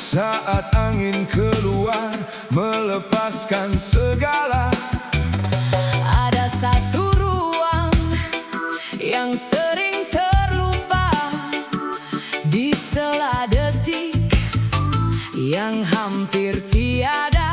Saat angin keluar melepaskan segala. Ada satu ruang yang sering terlupa di sela detik yang hampir tiada.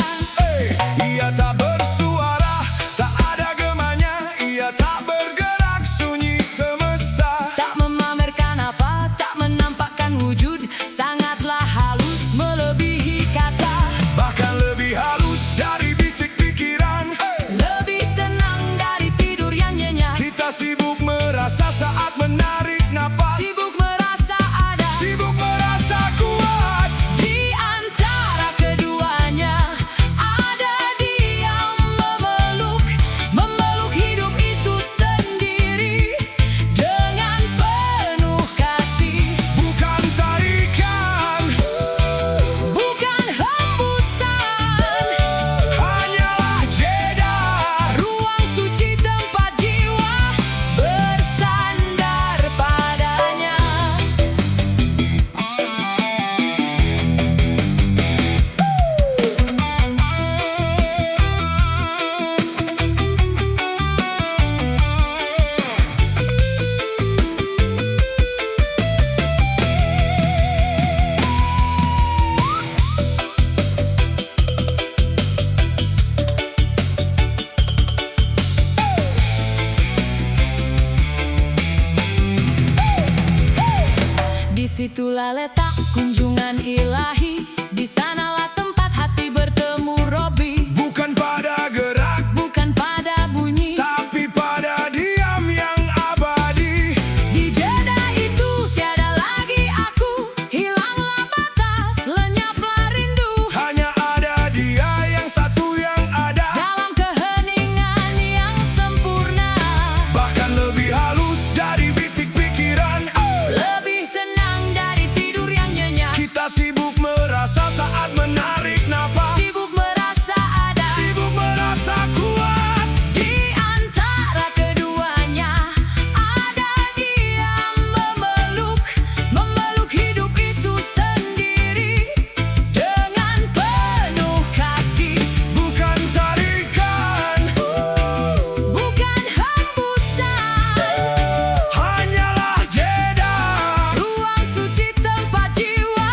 Ia tak bersuara, tak ada gemanya. Ia tak bergerak, sunyi semesta. Tak memamerkan apa, tak menampakkan wujud. Sangatlah halus melebihi kata. Bahkan lebih halus dari bisik pikiran. Lebih tenang dari tidur yang nyenyak. Kita sibuk merasa saat menarik napas. Sibuk merasa ada, Sibuk merasa kuat. di antara keduanya ada diam memeluk. Memeluk hidup itu sendiri dengan penuh kasih. Bukan tarikan, Bukan hembusan, hanyalah jeda. ruang suci tempat jiwa bersandar padanya. Disitulah letak kunjungan ilahi. Di sanalah tempat hati bertemu Robi. Bukan pada gerak, Bukan pada bunyi, tapi pada diam yang abadi. di jeda itu tiada lagi aku. Hilanglah batas, lenyaplah rindu. Hanya ada dia yang satu yang ada. Dalam keheningan yang sempurna, Bahkan lebih halus dari bisik pikiran. lebih tenang dari tidur yang nyenyak. Kita sibuk merasa saat menarik napas. Sibuk merasa ada, Sibuk merasa kuat. di antara keduanya ada diam memeluk. Memeluk hidup itu sendiri dengan penuh kasih. Bukan tarikan, Bukan hembusan, hanyalah jeda. ruang suci tempat jiwa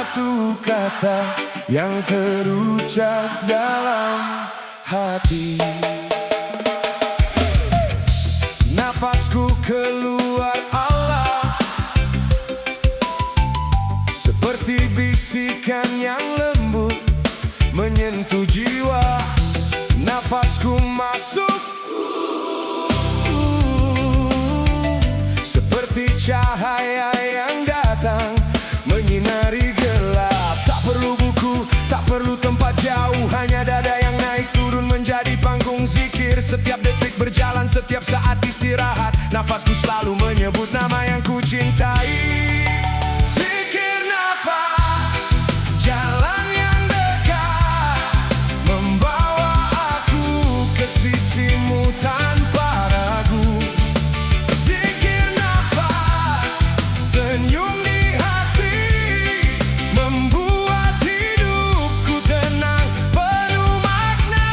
satu kata yang terucap dalam hati. Nafasku keluar Allah, seperti bisikan yang lembut menyentuh jiwa. Nafasku masuk seperti cahaya yang datang menyinari gelap. Tak perlu buku, tak perlu tempat jauh, hanya dada yang naik turun menjadi panggung zikir. Setiap detik berjalan, setiap saat istirahat, nafasku selalu menyebut nama yang ku cintai. Zikir nafas, jalan yang dekat, membawa aku ke sisimu tanpa ragu. Zikir nafas, senyum di hati, membuat hidupku tenang, penuh makna.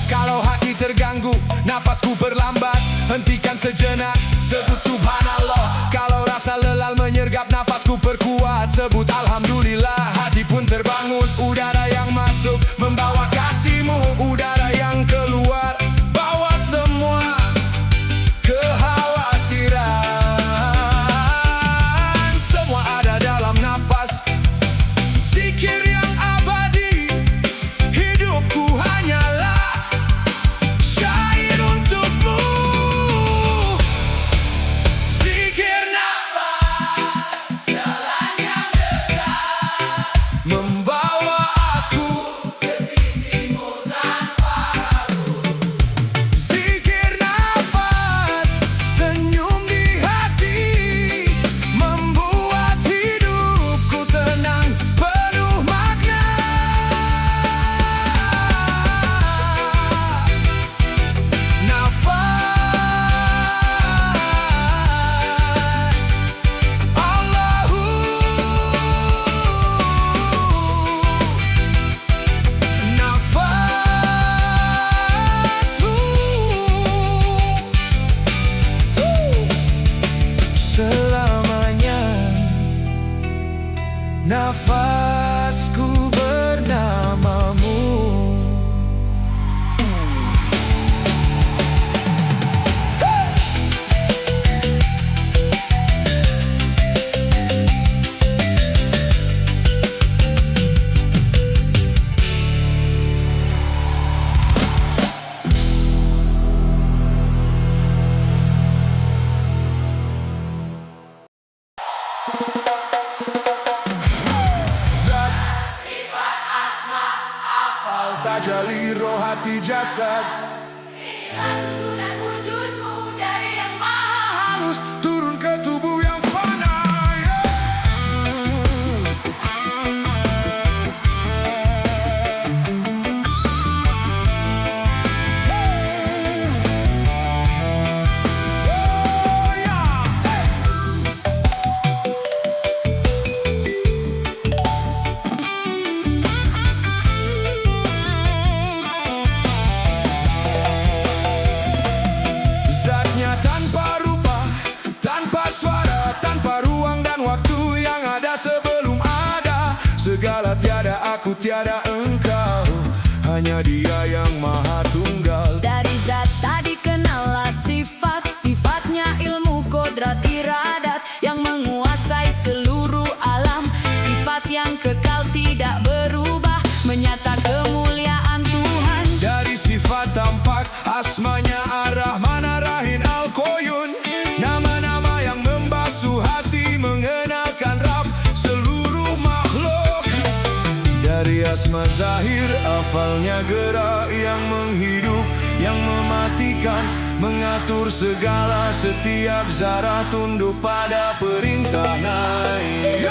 Kalau hati terganggu, nafasku berlambat, hentikan sejenak, sebut subhanallah. Kalau rasa lelah menyergap, nafasku perkuat, sebut alhamdulillah. Hati pun terbangun, udara yang masuk membawa kasihmu, udara yang keluar bawa semua kekhawatiran. Semua ada dalam nafas, zikir yang abadi. Hidupku hanyalah syair untukmu. Zikir nafas, jalan yang dekat, membawa aku ke sisimu tanpa ragu. Zikir nafas, senyum di hati, membuat hidupku tenang, penuh makna. Nafas, Allahu. Nafasku selamanya, nafasku bernamamu. Zat, sifat, asma, afal, tajali roh hati jasad. Susunan wujudmu dari yang maha Halus turun ke tubuh yang fana. Oh, yeah. Zatnya tanpa rupa, tanpa suara, tanpa ruang dan waktu yang ada sebelum ada. Segala tiada aku, tiada engkau, hanya Dia yang maha tunggal. Dari zat tadi kenallah sifat, sifatnya ilmu kodrat iradat yang menguasai seluruh alam. Sifat yang kekal tidak berubah, menyata kemuliaan Tuhan. Dari sifat tampak asmanya Ar-Rahman Ar-Rahim Al-Qoyun, nama-nama yang membasuh hati mengenalkan Rabb seluruh makhluk. Dari asma zahir hafalnya gerak yang menghidup, yang mematikan, mengatur segala, setiap zarah tunduk pada perintah naik.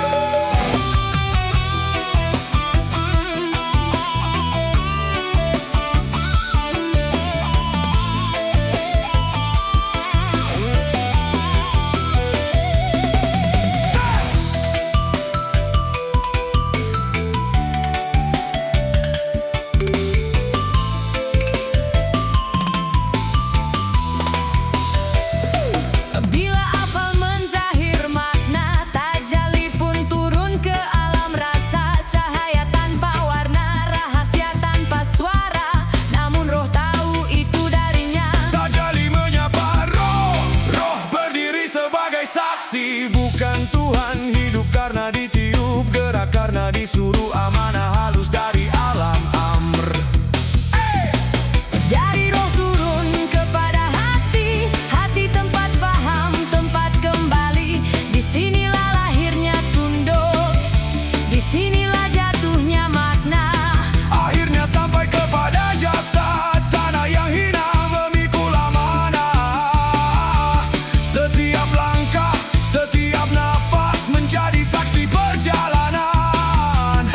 hatinya ditiup gerak karena disuruh amanah halus dari alam amr. Dari roh turun kepada hati, hati tempat faham, tempat kembali. Disinilah lahirnya tunduk, disinilah jatuhnya makna. Akhirnya sampai kepada jasad, tanah yang hina memikul amanah. Setiap langkah, setiap nafas menjadi saksi perjalanan.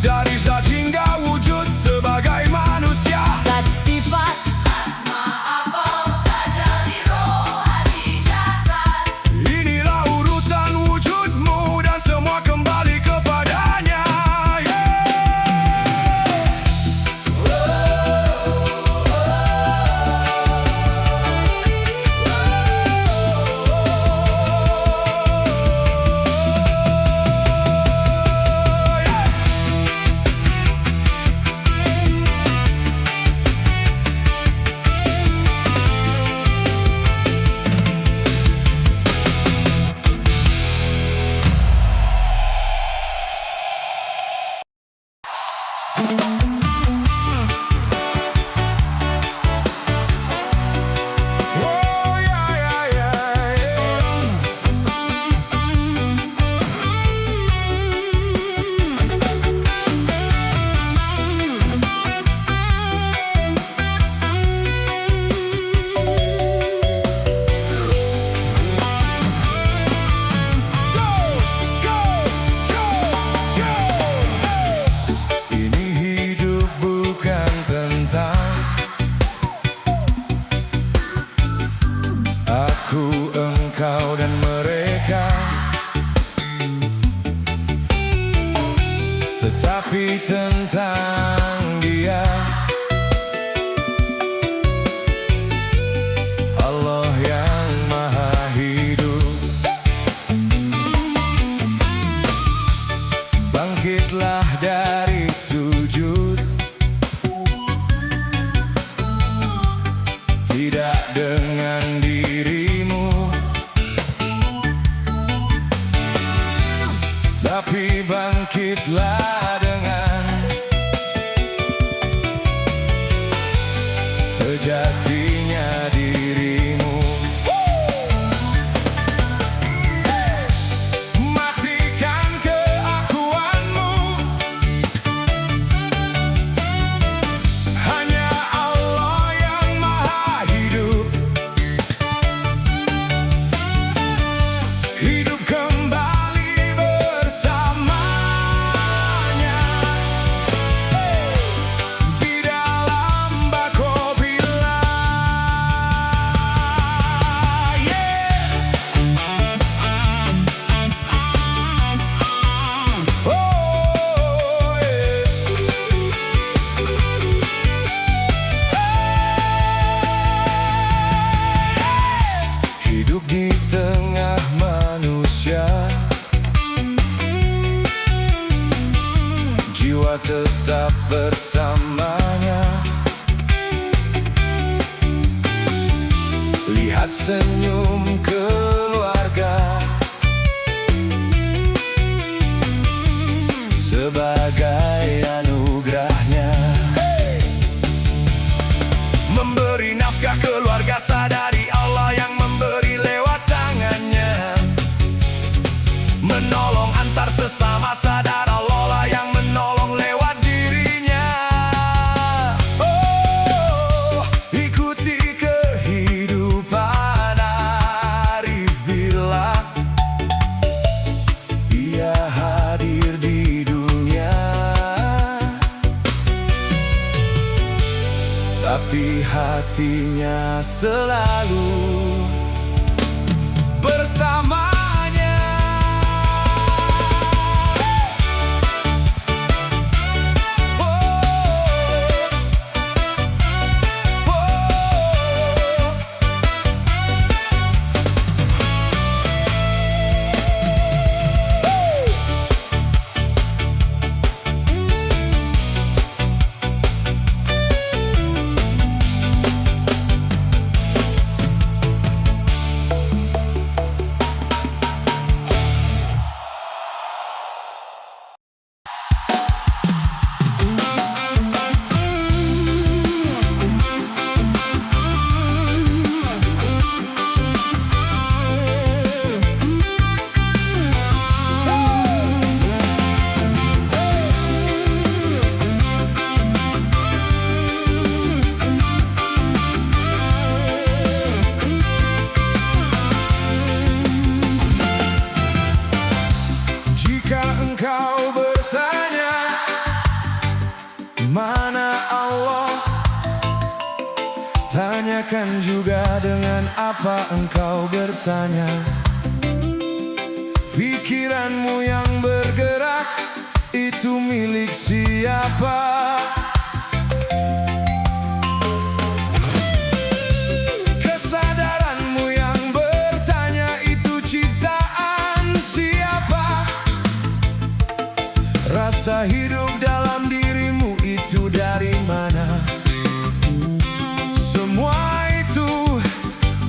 Dari zat hingga wujud sebagai manusia. Zat sifat asma apa tajalli roh hati jasad. Inilah urutan wujudmu dan semua kembali kepadanya. Oh, yeah, yeah, yeah, Ini hidup bukan tentang aku, engkau, dan mereka, tetapi tentang Dia, Allah yang Maha Hidup. Bangkitlah dari sujud, tidak dengan dirimu, tapi bangkitlah dengan sejatinya dirimu. Matikan keakuanmu, hanya Allah yang Maha Hidup. Hidup kembali bersamanya di dalam bakopila. Oh, hidup di tengah manusia, jiwa tetap bersamanya. Lihat senyum keluarga sebagai anugerahnya. Memberi nafkah keluarga, sadari Allah yang memberi lewat tangannya. Menolong antar sesama, sadar Allah lah yang menolong lewat dirinya. Oh, ikuti kehidupan Arif bila Ia hadir di dunia, tapi hatinya selalu bersamanya. Mengapa engkau bertanya? Pikiranmu yang bergerak itu milik siapa? Kesadaranmu yang bertanya itu ciptaan siapa? Rasa hidup dalam dirimu itu dari mana? Semua itu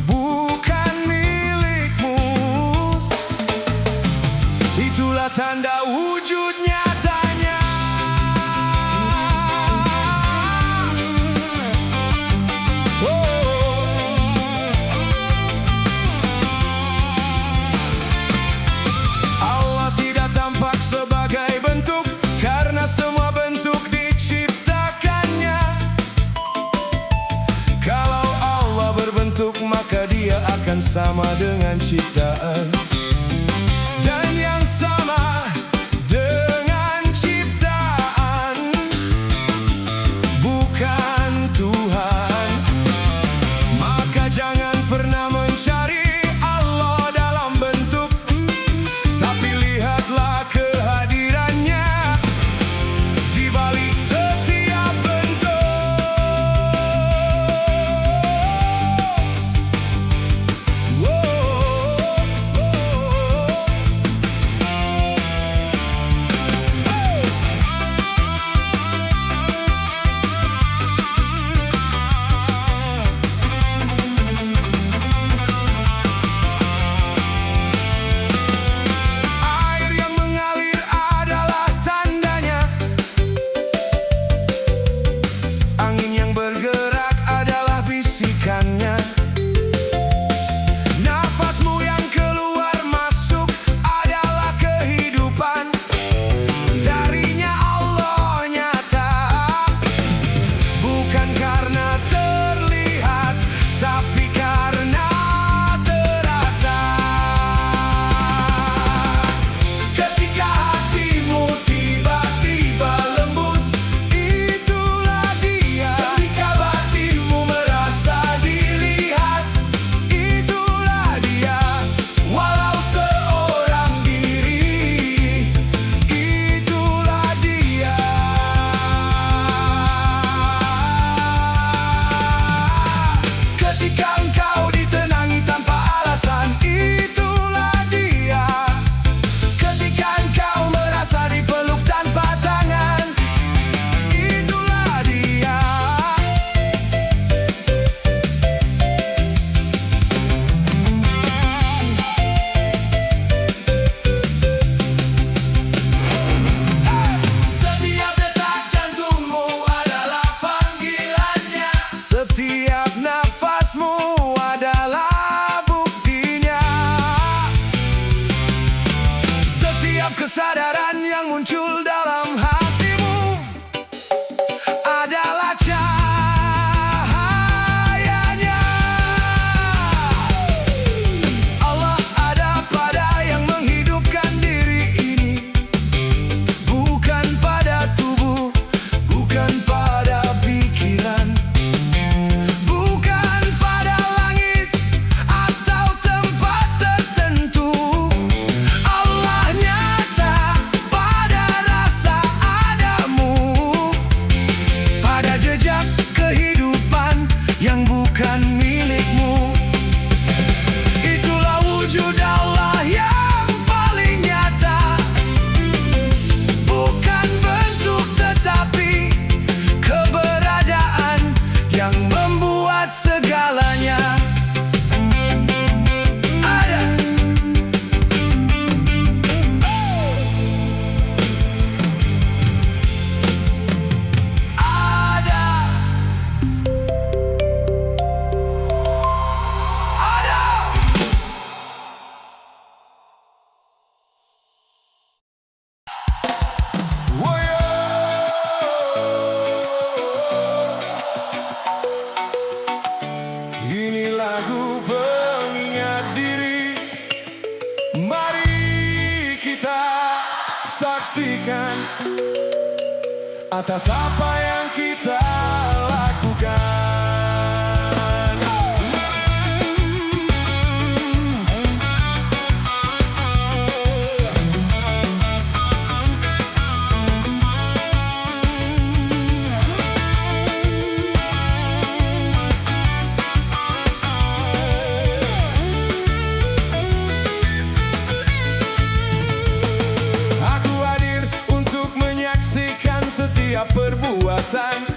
bukan milikmu. Itulah tanda wujud nyatanya. Allah tidak tampak sebagai bentuk, karena semua bentuk diciptakannya. Kalau Allah berbentuk, maka Dia akan sama dengan ciptaan, dan yang sama dengan ciptaan bukan Tuhan. Maka jangan pernah mencari Allah dalam bentuk, tapi lihatlah kehadirannya di balik setiap bentuk. Air yang mengalir adalah tandanya, angin yang bergerak adalah bisikannya. Nafasmu yang keluar masuk adalah kehidupan, darinya Allah nyata. Bukan karena terlihat, tapi karena terasa. Ketika hatimu tiba-tiba lembut, itulah Dia. Ketika batinmu merasa dilihat, itulah Dia. Walau seorang diri, itulah Dia. Ketika engkau ditenangi tanpa alasan, itulah Dia. Ketika engkau merasa dipeluk tanpa tangan, itulah Dia. Setiap detak jantungmu adalah panggilannya. Setiap nafasmu adalah buktinya. Setiap kesadaran yang muncul dalam hatimu adalah cahayanya. Allah ada pada yang menghidupkan diri ini, bukan pada tubuh, bukan pada pikiran, bukan pada langit atau tempat tertentu. Allah nyata pada rasa adamu, pada jejak kehidupan yang bukan milikmu. Itulah wujud Allah yang paling nyata, bukan bentuk tetapi keberadaan yang membuat segalanya ada. Woyo. Ini lagu pengingat diri. Mari kita saksikan atas apa yang kita lakukan. setiap perbuatan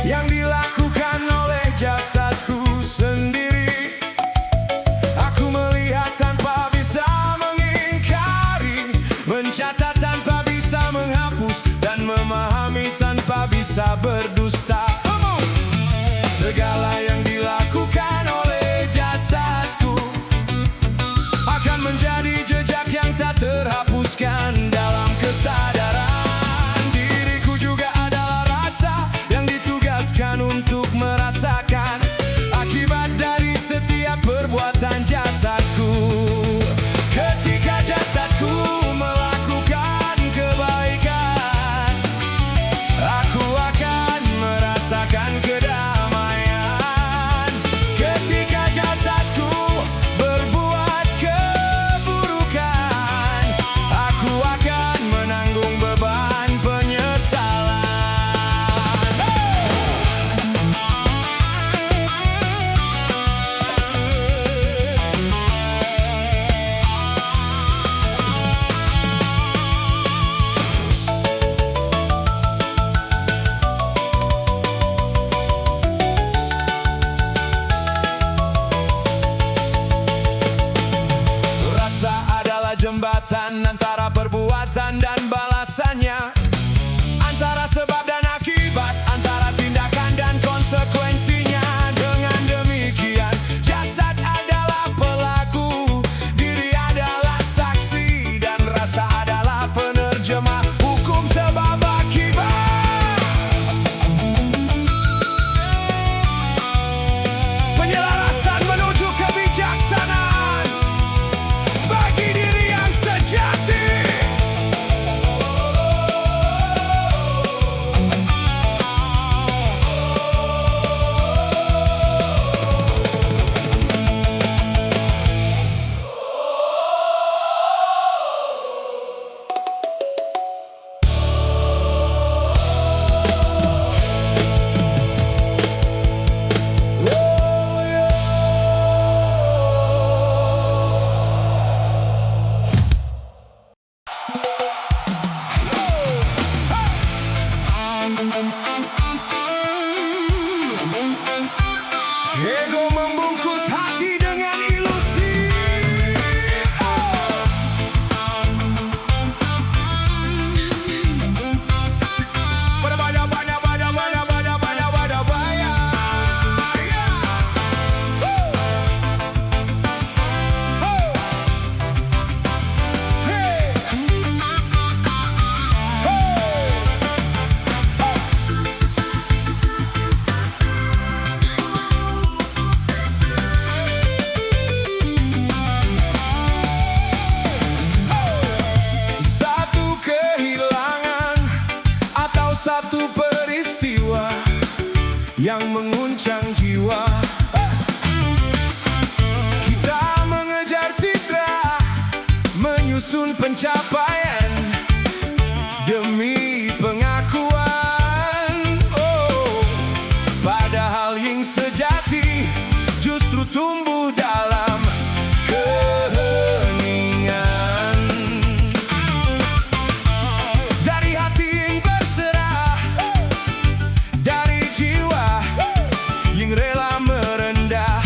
yang dilakukan oleh jasadku sendiri. Aku melihat tanpa bisa mengingkari, mencatat tanpa bisa menghapus, dan memahami tanpa bisa berdusta. Segala yang dilakukan oleh jasadku akan menjadi jejak yang tak terhapuskan dalam kesadaran diriku. Juga adalah rasa yang ditugaskan untuk merasakan akibat dari setiap perbuatan jasadku. Ketika jasadku melakukan kebaikan, aku akan merasakan kedamaian. Ketika jasadku berbuat keburukan, aku akan menanggung beban penyesalan. Rasa adalah jembatan antara perbuatan dan balasannya, antara sebab dan akibat, antara tindakan dan konsekuensinya. Dengan demikian, jasad adalah pelaku, diri adalah saksi, dan rasa adalah penerjemah hukum sebab akibat. Penyelarasan menuju kebijaksanaan bagi diri yang sejati. Ego membungkus hati dengan ilusi. Satu kehilangan atau satu peristiwa yang menguncang jiwa. Kita mengejar citra, menyusun pencapaian demi pengakuan. Oh, padahal yang sejati justru tumbuh dalam keheningan. Dari hati yang berserah, dari jiwa yang rela merendah.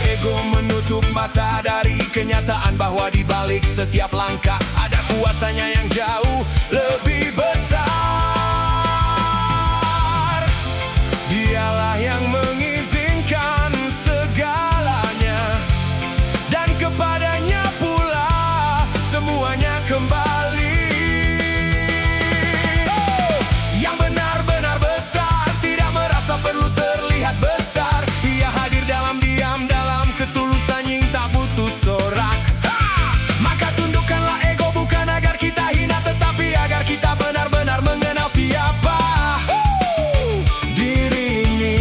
Ego menutup mata dari kenyataan bahwa di balik setiap langkah ada kuasanya yang jauh lebih besar. Dialah yang mengizinkan segalanya, dan kepadanya pula semuanya kembali. Yang benar-benar besar tidak merasa perlu terlihat besar. Ia hadir dalam diam, dalam ketulusan yang tak butuh sorak. Maka tundukkanlah ego, bukan agar kita hina, tetapi agar kita benar-benar mengenal siapa diri ini.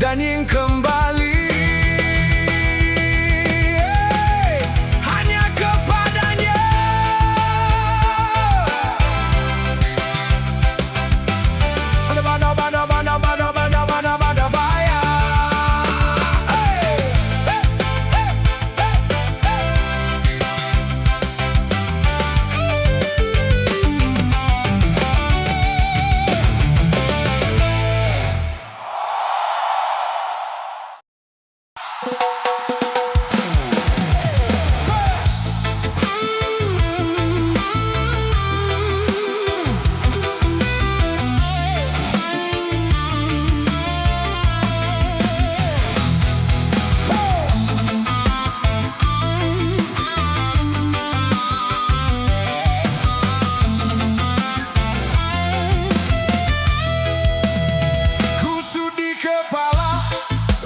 dan ingin kembali hanya kepadanya.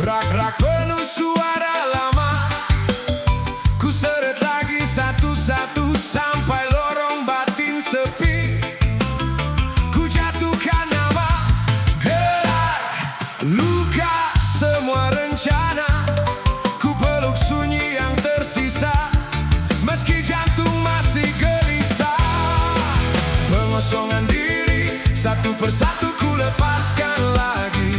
Rak-rak penuh suara lama, ku seret lagi satu-satu sampai lorong batin sepi. Ku jatuhkan nama, gelar, luka, semua rencana. Ku peluk sunyi yang tersisa, meski jantung masih gelisah. Pengosongan diri, satu persatu ku lepaskan lagi.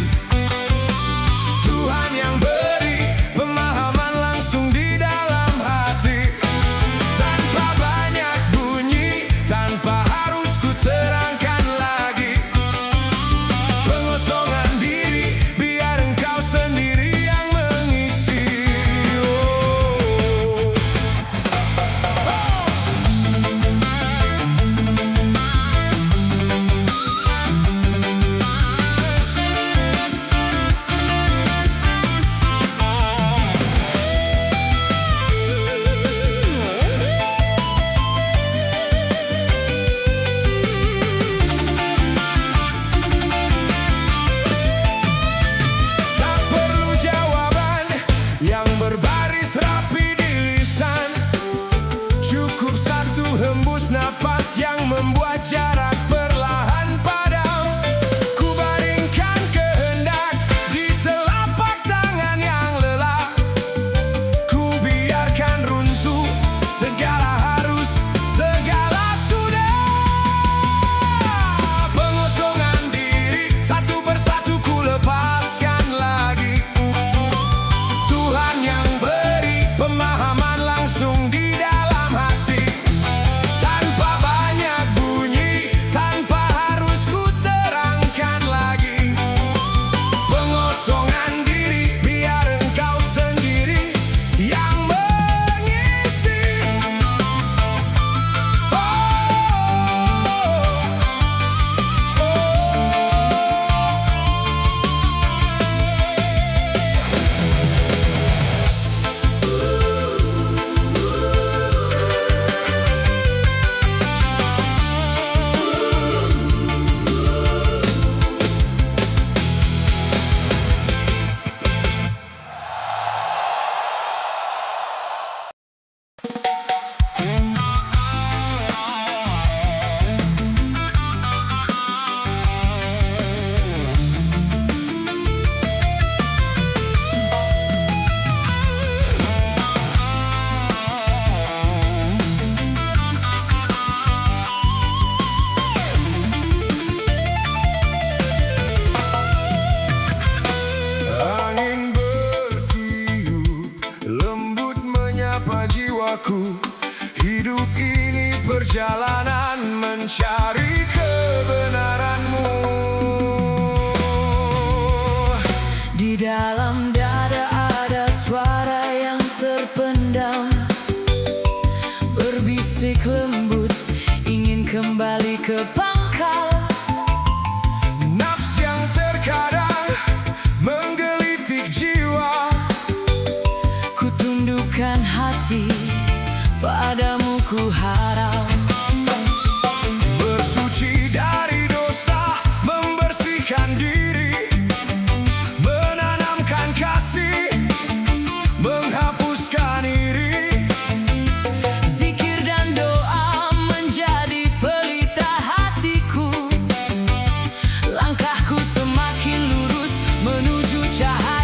Berbaris rapi di lisan, cukup satu hembus nafas yang membuat jarak perlahan padam. Ku baringkan kehendak di telapak tangan yang lelah, ku biarkan runtuh segala harus, segala sudah. Pengosongan diri, satu persatu ku lepaskan lagi. Tuhan yang beri pemahaman langsung di dalam hati, tanpa banyak bunyi, tanpa harus ku terangkan lagi. Pengosongan diri, biar engkau sendiri yang mengisi. Jiwaku, hidup ini perjalanan mencari kebenaranmu. Di dalam dada ada suara yang terpendam, berbisik lembut, ingin kembali ke pangkal. Nafs yang terkadang menggelitik jiwa, ku tundukkan hati, padamu ku harap. Bersuci dari dosa, membersihkan diri, menanamkan kasih, menghapuskan iri. Zikir dan doa menjadi pelita hatiku, langkahku semakin lurus menuju cahaya.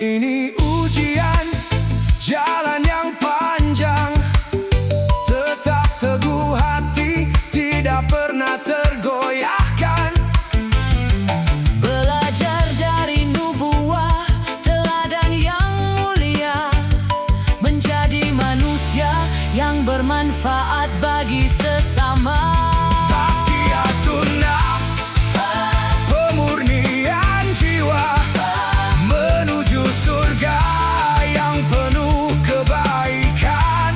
Ini ujian, jalan yang panjang. Tetap teguh hati, tidak pernah tergoyahkan. Belajar dari nubuah, teladan yang mulia, menjadi manusia yang bermanfaat bagi sesama. Tazkiyatun nafs, pemurnian jiwa, menuju surga yang penuh kebaikan.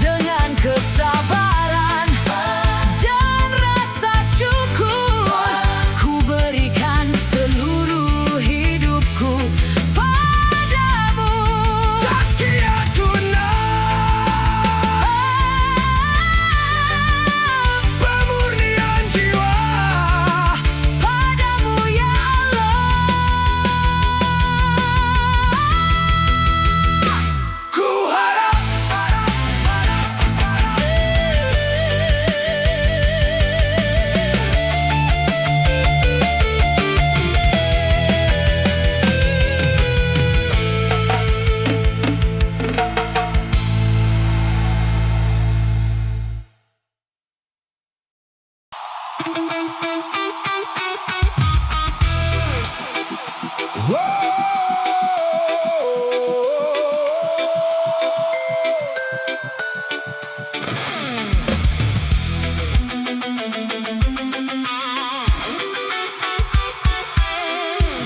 Dengan kesabaran dan rasa syukur, ku berikan seluruh hidupku padamu. Tazkiyatun nafs, pemurnian jiwa, Padamu ya Allah. ku harap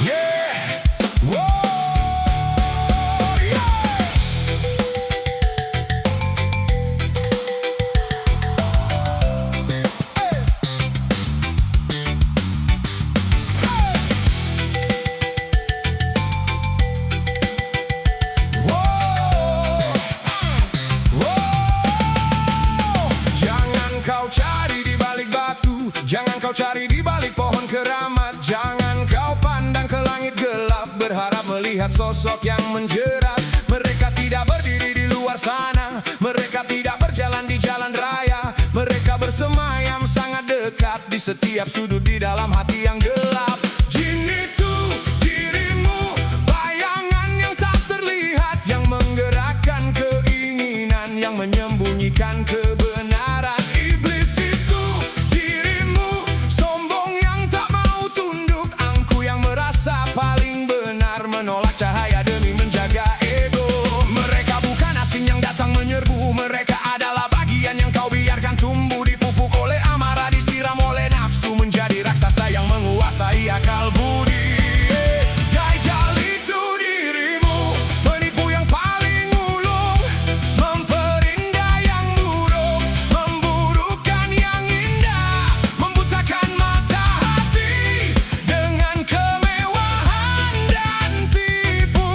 yeah, Jangan kau cari di balik batu, jangan kau cari di balik pohon keramat, jangan kau pandang ke langit gelap berharap melihat sosok yang menjerat. Mereka tidak berdiri di luar sana, mereka tidak berjalan di jalan raya, mereka bersemayam sangat dekat di setiap sudut di dalam hati yang gelap. Jin itu dirimu, bayangan yang tak terlihat, yang menggerakkan keinginan, yang menyembunyikan kebenaran. Iblis itu dirimu, sombong yang tak mau tunduk, angku yang merasa paling benar, menolak cahaya demi menjaga ego. Mereka bukan asing yang datang menyerbu, mereka adalah bagian yang kau biarkan tumbuh, dipupuk oleh amarah, disiram oleh nafsu, menjadi raksasa yang menguasai akal budi. Dajjal itu dirimu, penipu yang paling ulung, memperindah yang buruk, memburukkan yang indah, membutakan mata hati dengan kemewahan dan tipu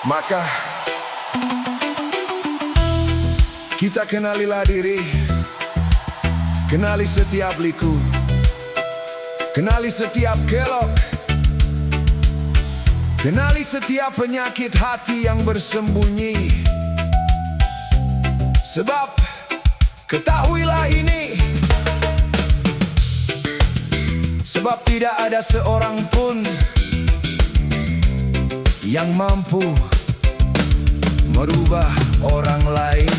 Maka kita kenalilah diri, kenali setiap liku, kenali setiap kelok, kenali setiap penyakit hati yang bersembunyi. Sebab ketahuilah ini, sebab tidak ada seorang pun yang mampu merubah orang lain.